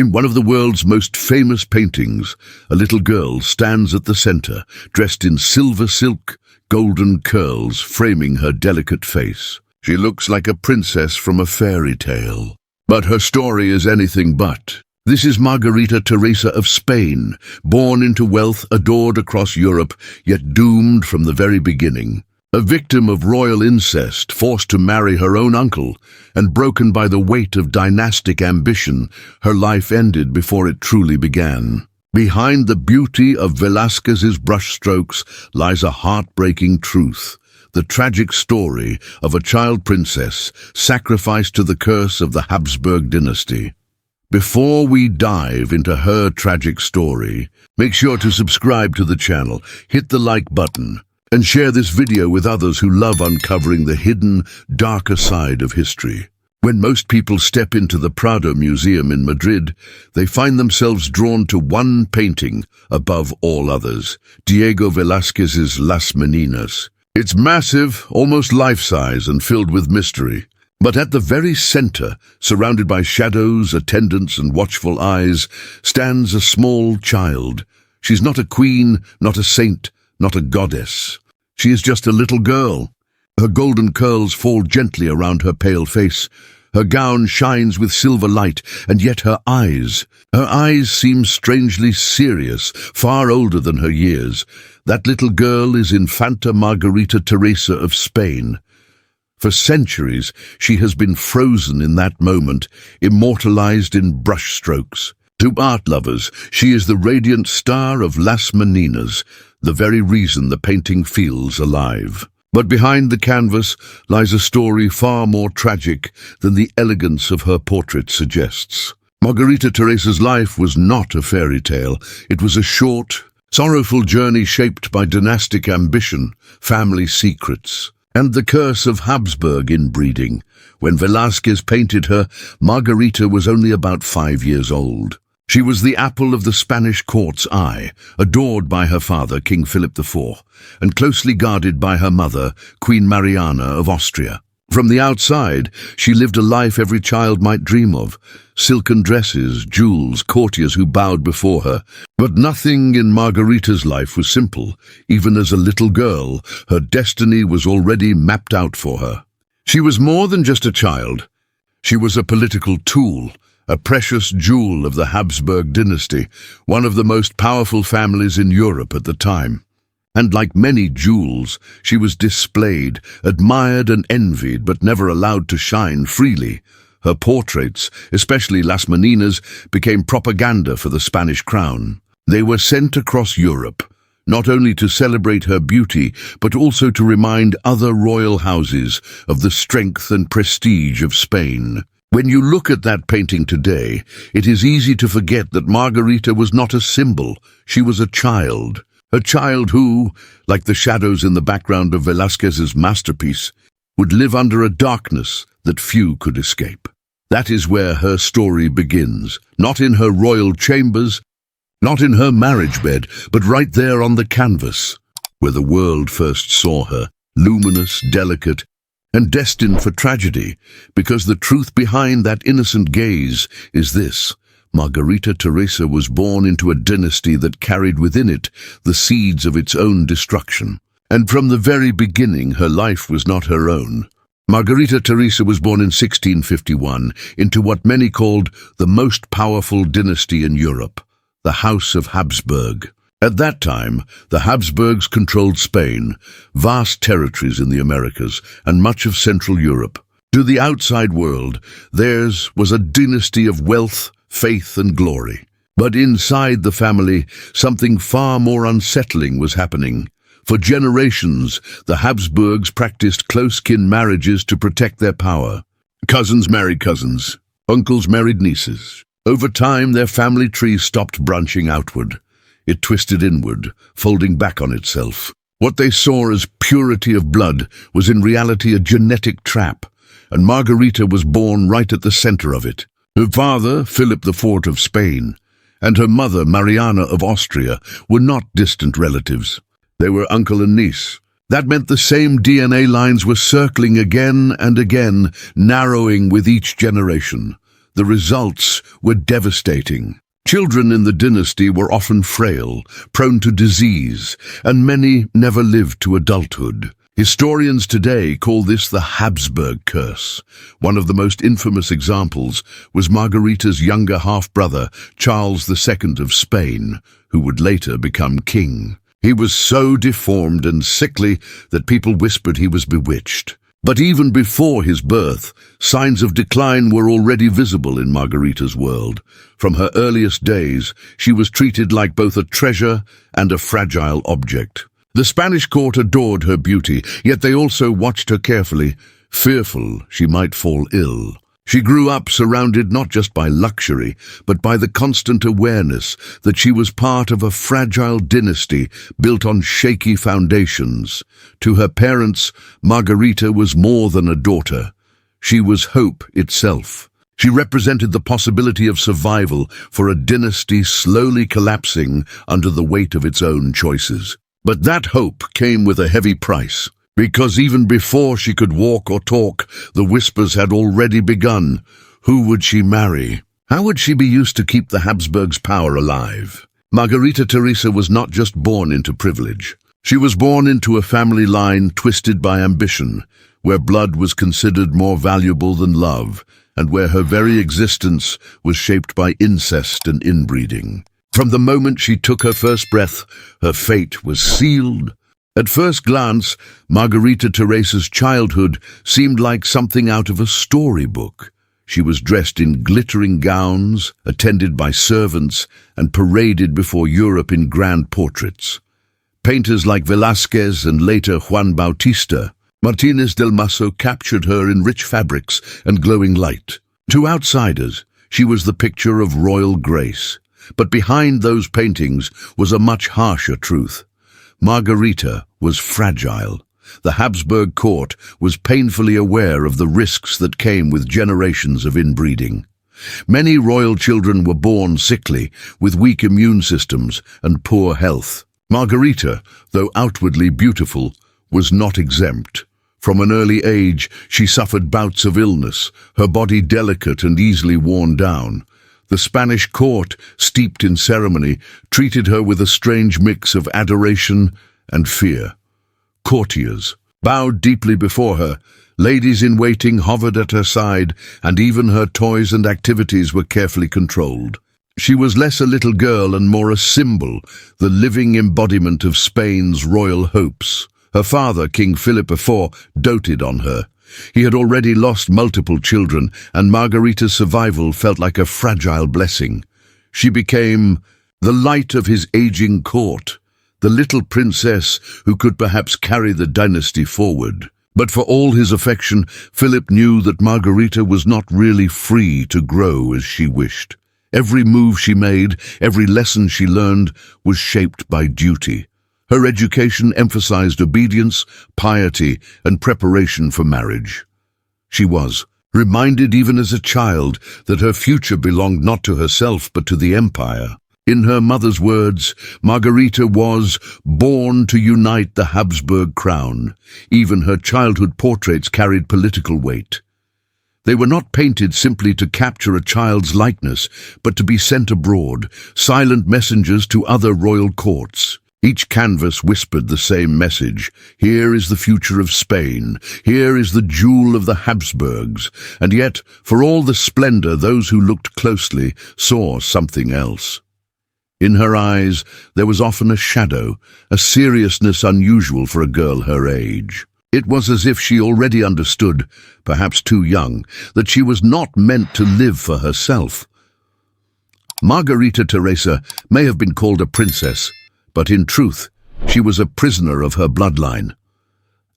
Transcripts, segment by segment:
In one of the world's most famous paintings, a little girl stands at the center, dressed in silver silk, golden curls framing her delicate face. She looks like a princess from a fairy tale. But her story is anything but. This is Margarita Teresa of Spain, born into wealth, adored across Europe, yet doomed from the very beginning. A victim of royal incest, forced to marry her own uncle, and broken by the weight of dynastic ambition, her life ended before it truly began. Behind the beauty of Velázquez's brushstrokes lies a heartbreaking truth, the tragic story of a child princess sacrificed to the curse of the Habsburg dynasty. Before we dive into her tragic story, make sure to subscribe to the channel, hit the like button, and share this video with others who love uncovering the hidden, darker side of history. When most people step into the Prado Museum in Madrid, they find themselves drawn to one painting above all others, Diego Velázquez's Las Meninas. It's massive, almost life-size, and filled with mystery. But at the very center, surrounded by shadows, attendants, and watchful eyes, stands a small child. She's not a queen, not a saint, not a goddess. She is just a little girl. Her golden curls fall gently around her pale face. Her gown shines with silver light, and yet her eyes seem strangely serious, far older than her years. That little girl is Infanta Margarita Teresa of Spain. For centuries, she has been frozen in that moment, immortalized in brushstrokes. To art lovers, she is the radiant star of Las Meninas, the very reason the painting feels alive. But behind the canvas lies a story far more tragic than the elegance of her portrait suggests. Margarita Teresa's life was not a fairy tale. It was a short, sorrowful journey shaped by dynastic ambition, family secrets, and the curse of Habsburg inbreeding. When Velázquez painted her, Margarita was only about 5 years old. She was the apple of the Spanish court's eye, adored by her father, King Philip IV, and closely guarded by her mother, Queen Mariana of Austria. From the outside, she lived a life every child might dream of: silken dresses, jewels, courtiers who bowed before her. But nothing in Margarita's life was simple. Even as a little girl, her destiny was already mapped out for her. She was more than just a child. She was a political tool, a precious jewel of the Habsburg dynasty, one of the most powerful families in Europe at the time. And like many jewels, she was displayed, admired and envied, but never allowed to shine freely. Her portraits, especially Las Meninas, became propaganda for the Spanish crown. They were sent across Europe, not only to celebrate her beauty, but also to remind other royal houses of the strength and prestige of Spain. When you look at that painting today, it is easy to forget that Margarita was not a symbol. She was a child. A child who, like the shadows in the background of Velázquez's masterpiece, would live under a darkness that few could escape. That is where her story begins, not in her royal chambers, not in her marriage bed, but right there on the canvas, where the world first saw her, luminous, delicate, and destined for tragedy, because the truth behind that innocent gaze is this: Margarita Teresa was born into a dynasty that carried within it the seeds of its own destruction. And from the very beginning, her life was not her own. Margarita Teresa was born in 1651 into what many called the most powerful dynasty in Europe, the House of Habsburg. At that time, the Habsburgs controlled Spain, vast territories in the Americas, and much of Central Europe. To the outside world, theirs was a dynasty of wealth, faith, and glory. But inside the family, something far more unsettling was happening. For generations, the Habsburgs practiced close-kin marriages to protect their power. Cousins married cousins, uncles married nieces. Over time, their family tree stopped branching outward. It twisted inward, folding back on itself. What they saw as purity of blood was in reality a genetic trap, and Margarita was born right at the center of it. Her father, Philip IV of Spain, and her mother, Mariana of Austria, were not distant relatives. They were uncle and niece. That meant the same DNA lines were circling again and again, narrowing with each generation. The results were devastating. Children in the dynasty were often frail, prone to disease, and many never lived to adulthood. Historians today call this the Habsburg curse. One of the most infamous examples was Margarita's younger half-brother, Charles II of Spain, who would later become king. He was so deformed and sickly that people whispered he was bewitched. But even before his birth, signs of decline were already visible in Margarita's world. From her earliest days, she was treated like both a treasure and a fragile object. The Spanish court adored her beauty, yet they also watched her carefully, fearful she might fall ill. She grew up surrounded not just by luxury, but by the constant awareness that she was part of a fragile dynasty built on shaky foundations. To her parents, Margarita was more than a daughter. She was hope itself. She represented the possibility of survival for a dynasty slowly collapsing under the weight of its own choices. But that hope came with a heavy price. Because even before she could walk or talk, the whispers had already begun. Who would she marry? How would she be used to keep the Habsburgs' power alive? Margarita Teresa was not just born into privilege. She was born into a family line twisted by ambition, where blood was considered more valuable than love, and where her very existence was shaped by incest and inbreeding. From the moment she took her first breath, her fate was sealed. At first glance, Margarita Teresa's childhood seemed like something out of a storybook. She was dressed in glittering gowns, attended by servants, and paraded before Europe in grand portraits. Painters like Velázquez and later Juan Bautista, Martínez del Mazo captured her in rich fabrics and glowing light. To outsiders, she was the picture of royal grace. But behind those paintings was a much harsher truth. Margarita was fragile. The Habsburg court was painfully aware of the risks that came with generations of inbreeding. Many royal children were born sickly, with weak immune systems and poor health. Margarita, though outwardly beautiful, was not exempt. From an early age, she suffered bouts of illness, her body delicate and easily worn down. The Spanish court, steeped in ceremony, treated her with a strange mix of adoration and fear. Courtiers bowed deeply before her, ladies in waiting hovered at her side, and even her toys and activities were carefully controlled. She was less a little girl and more a symbol, the living embodiment of Spain's royal hopes. Her father, King Philip IV, doted on her. He had already lost multiple children, and Margarita's survival felt like a fragile blessing. She became the light of his aging court, the little princess who could perhaps carry the dynasty forward. But for all his affection, Philip knew that Margarita was not really free to grow as she wished. Every move she made, every lesson she learned, was shaped by duty. Her education emphasized obedience, piety, and preparation for marriage. She was reminded even as a child that her future belonged not to herself but to the empire. In her mother's words, Margarita was born to unite the Habsburg crown. Even her childhood portraits carried political weight. They were not painted simply to capture a child's likeness, but to be sent abroad, silent messengers to other royal courts. Each canvas whispered the same message. Here is the future of Spain. Here is the jewel of the Habsburgs. And yet, for all the splendor, those who looked closely saw something else. In her eyes, there was often a shadow, a seriousness unusual for a girl her age. It was as if she already understood, perhaps too young, that she was not meant to live for herself. Margarita Teresa may have been called a princess, but in truth, she was a prisoner of her bloodline.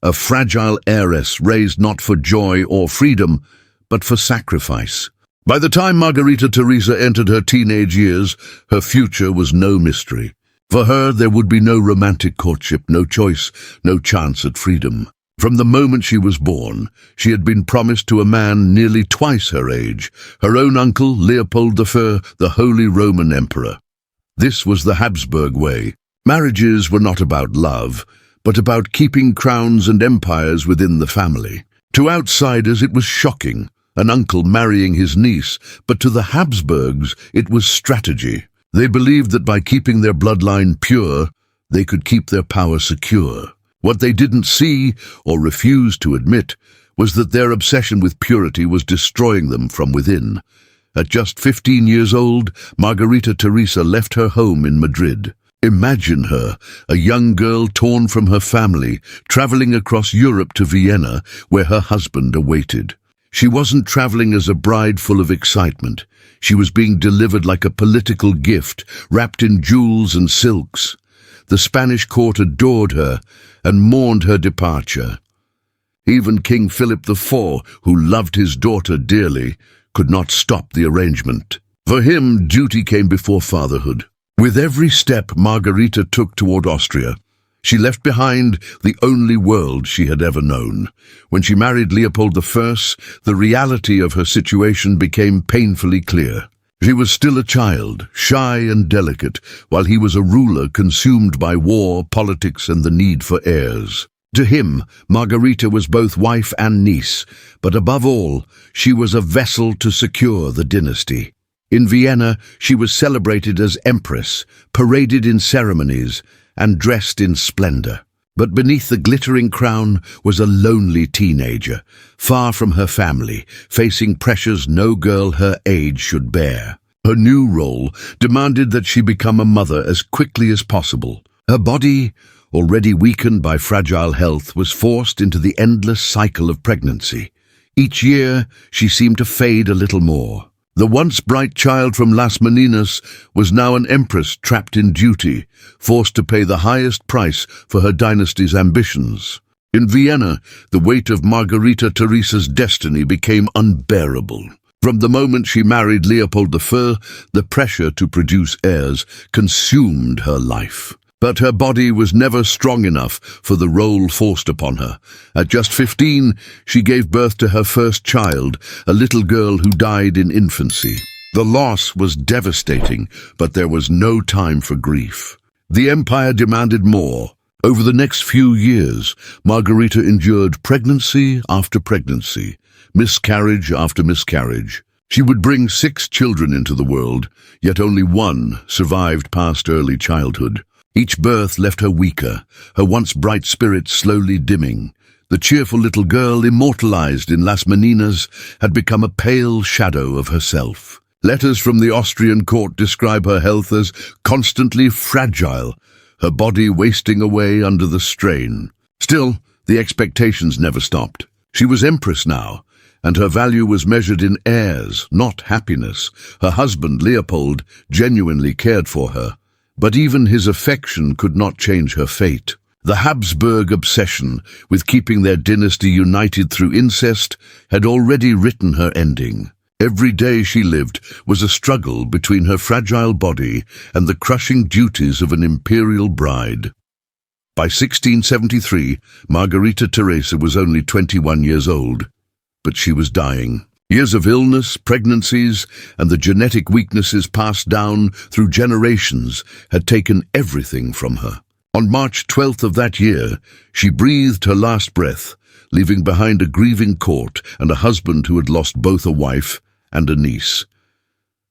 A fragile heiress raised not for joy or freedom, but for sacrifice. By the time Margarita Teresa entered her teenage years, her future was no mystery. For her, there would be no romantic courtship, no choice, no chance at freedom. From the moment she was born, she had been promised to a man nearly twice her age, her own uncle, Leopold I, the Holy Roman Emperor. This was the Habsburg way. Marriages were not about love, but about keeping crowns and empires within the family. To outsiders, it was shocking. an uncle marrying his niece, but to the Habsburgs it was strategy. They believed that by keeping their bloodline pure, they could keep their power secure. What they didn't see, or refused to admit, was that their obsession with purity was destroying them from within. At just 15 years old, Margarita Teresa left her home in Madrid. Imagine her, a young girl torn from her family, traveling across Europe to Vienna, where her husband awaited. She wasn't traveling as a bride full of excitement. She was being delivered like a political gift, wrapped in jewels and silks. The Spanish court adored her and mourned her departure. Even King Philip IV, who loved his daughter dearly, could not stop the arrangement. For him, duty came before fatherhood. With every step Margarita took toward Austria, she left behind the only world she had ever known. When she married Leopold I, the reality of her situation became painfully clear. She was still a child, shy and delicate, while he was a ruler consumed by war, politics, and the need for heirs. To him, Margarita was both wife and niece, but above all, she was a vessel to secure the dynasty. In Vienna, she was celebrated as empress, paraded in ceremonies, and dressed in splendor. But beneath the glittering crown was a lonely teenager, far from her family, facing pressures no girl her age should bear. Her new role demanded that she become a mother as quickly as possible. Her body, already weakened by fragile health, was forced into the endless cycle of pregnancy. Each year, she seemed to fade a little more. The once bright child from Las Meninas was now an empress trapped in duty, forced to pay the highest price for her dynasty's ambitions. In Vienna, the weight of Margarita Teresa's destiny became unbearable. From the moment she married Leopold I, the pressure to produce heirs consumed her life. But her body was never strong enough for the role forced upon her. At just 15, she gave birth to her first child, a little girl who died in infancy. The loss was devastating, but there was no time for grief. The empire demanded more. Over the next few years, Margarita endured pregnancy after pregnancy, miscarriage after miscarriage. She would bring 6 children into the world, yet only one survived past early childhood. Each birth left her weaker, her once bright spirit slowly dimming. The cheerful little girl, immortalized in Las Meninas, had become a pale shadow of herself. Letters from the Austrian court describe her health as constantly fragile, her body wasting away under the strain. Still, the expectations never stopped. She was empress now, and her value was measured in heirs, not happiness. Her husband, Leopold, genuinely cared for her. But even his affection could not change her fate. The Habsburg obsession with keeping their dynasty united through incest had already written her ending. Every day she lived was a struggle between her fragile body and the crushing duties of an imperial bride. By 1673, Margarita Teresa was only 21 years old, but she was dying. Years of illness, pregnancies, and the genetic weaknesses passed down through generations had taken everything from her. On March 12th of that year, she breathed her last breath, leaving behind a grieving court and a husband who had lost both a wife and a niece.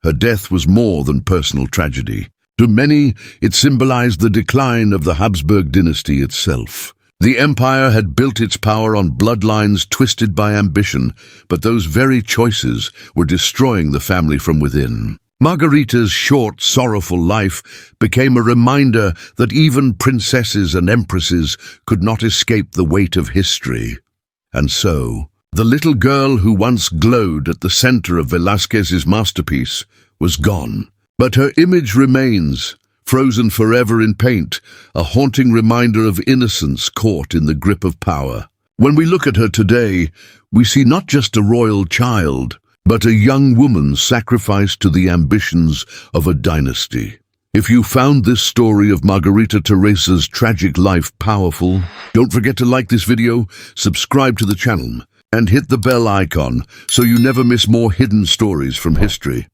Her death was more than personal tragedy. To many, it symbolized the decline of the Habsburg dynasty itself. The empire had built its power on bloodlines twisted by ambition, but those very choices were destroying the family from within. Margarita's short, sorrowful life became a reminder that even princesses and empresses could not escape the weight of history. And so, the little girl who once glowed at the center of Velázquez's masterpiece was gone. But her image remains, frozen forever in paint, a haunting reminder of innocence caught in the grip of power. When we look at her today, we see not just a royal child, but a young woman sacrificed to the ambitions of a dynasty. If you found this story of Margarita Teresa's tragic life powerful, don't forget to like this video, subscribe to the channel, and hit the bell icon so you never miss more hidden stories from history.